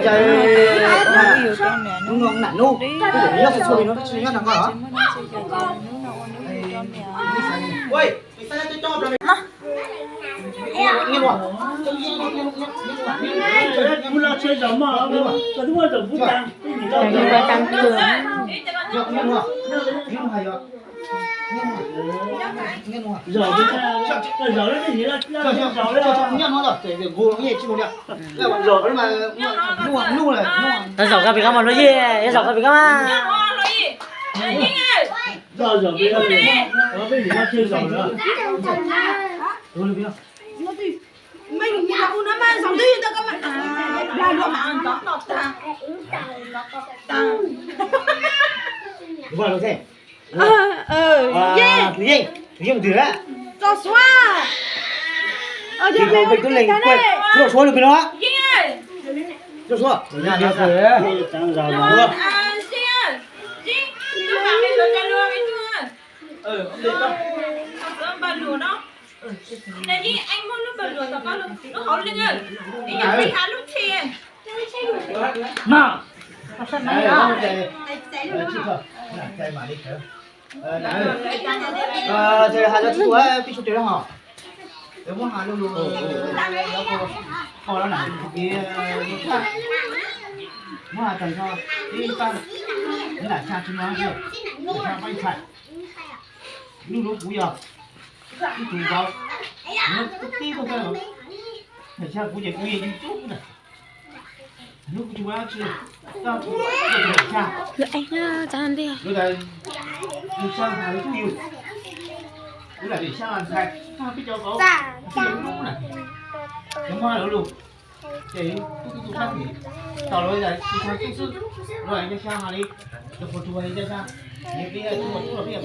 Chơi nó nản luôn. Cái gì nó xui nó suy nó nằm hả? Ôi, sao tôi cho rồi. Nghe không? Muốn là chơi giống mà, có thứ gì cũng tăng, cái gì đó. Nhưng mà tăng cường. Nghe không? Nghe không hay rồi. Nghe không? Giờ cái giờ cái gì đó, giờ nghe nó rồi, để vô cái gì chứ không được. Rồi mà nu này, Nó giỏi cái bị cái mà nó gì, nó giỏi cái bị cái mà. giờ bây giờ nó bây giờ nó chơi giờ nữa. rồi được chưa? Mình nhà phụ nữ mà sống đi tao các bạn là đồ hàng đó nó ta Vào được thế. gì Gì một thứ á. cho xóa Thì rồi mình cứ lên quên, xuống được cái đó. Xuống. Nhà nó rồi. Tăng giờ Đúng nữa. không? Này đi anh muốn nó bật lửa tao có nó hổ lên rồi. Đi nhà đi thả lúc thiền. Mà. Này Chạy mà đi thử. Thì hai đứa chú ấy đi chụp tiền hả? Nếu muốn hai đứa luôn. Họ nó nằm kia. Nó là cần cho đi tăng. Nó là cha chúng nó chưa? Cha bay chạy. Lúc lúc bây giờ. Cái tủ vào. Nó tí không sao. Để cha cũng vậy cũng gì chút này. Lúc chú á chưa. Tao cũng cha. Rồi anh á, chán đi. Bây giờ đi sang hàng chú yêu. Bây giờ đi sang hàng thay. Sao biết cho có. Đúng này. Đúng hoa nữa luôn. Để tôi phát thì tao nói là đi sang chút sức. Rồi anh cho sang hàng đi. Được một chú anh cho sang. Những cái chú là bây giờ.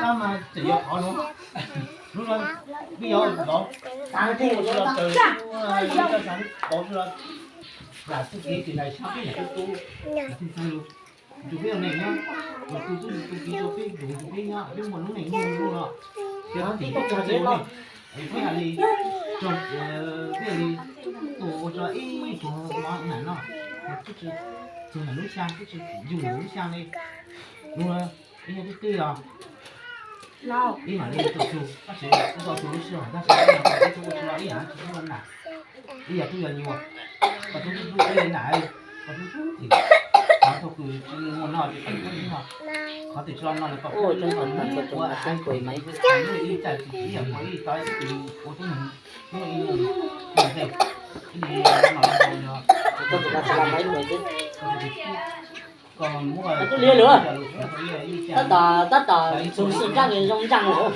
Sao mà chỉ có khó nữa. Lúc đó bây giờ đó. Sáng thì một lần từ cho sáng có lần. Là cái gì thì này sao biết là cái tu là thì sao luôn. Chú biết này nhá. Mà tôi ký cho cái đủ cái nhá. Nhưng mà lúc này nhiều luôn rồi. Thì nó thì có cho cái này. Cái là gì? Trong cái là gì? Tổ cho ít cho món này nó. Cái chứ chứ là nước sang cái chứ dùng nước sang đi. Đúng rồi. Cái này cái tươi à. Lâu. Đi mà đi tổ chú. Bác sĩ tổ chú nó sửa. Bác sĩ nó cái chú cho ý hả? Chú không nào. Bây giờ tôi là nhiều. Và tôi cứ lên lại và tôi thì tôi cứ muốn nói thì cũng nhưng mà có thể cho nó là có Ôi, trong phần thật của anh quỷ mấy cái. người đi chạy thì chỉ là mới tới thì của tôi mình người cái gì nó rồi Tôi cũng đã làm mấy người chứ. còn mua Tôi lia nữa. Tất cả xuống sinh ra người trong răng rồi.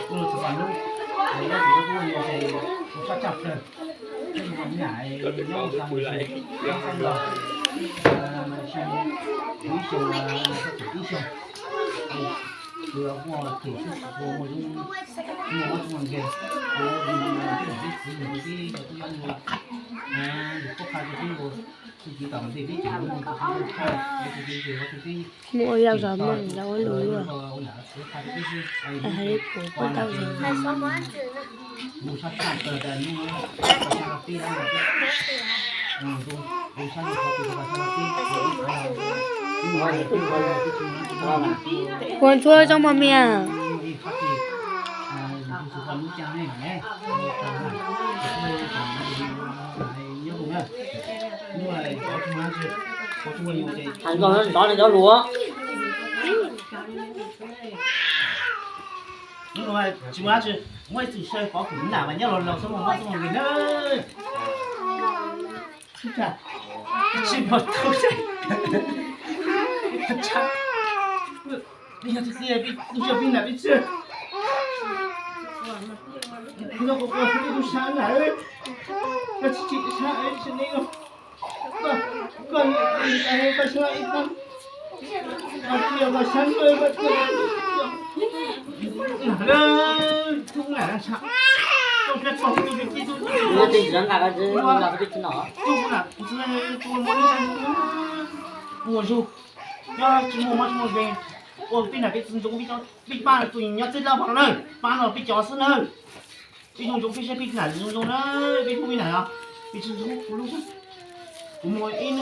đấy là thì tôi nhiều thì chắc chắn rồi nhưng mà ngại nhau ra một lại xong rồi xem ý chung là ý chung vừa mua thử sức vừa mua chung mua chung kìa cái có khai cái gì chỉ tổng thì cái chuyện Mua rau giò mà rau ấy lùi rồi. Hãy của cô tao rồi. mua sát sát từ từ mua sát tí đó là mua sát thì có từ tí Con chua trong mồm mẹ. Anh còn đó là rau lúa. nhưng mà chú á chứ mỗi次chơi có cũng là mà nhớ lần xong rồi người nữa chả chỉ một thôi chả bây giờ thì gì bây giờ pin là biết chưa nó có cái sáng này nó chỉ sáng ấy cho nên còn anh phải sáng ít lắm anh nhiều mà sáng rồi mà không là đang sợ tôi biết không tôi biết gì tôi Nó thì dẫn là cái gì là cái nó. tôi là tôi muốn đi sang mua du nhá chỉ mua mà về ôi pin này biết dùng biết cho biết ba là tụi nhá chết lao bằng này ba là biết chó sân hơn biết dùng pin xe pin này dùng nó biết không pin này à biết dùng luôn Ngồi in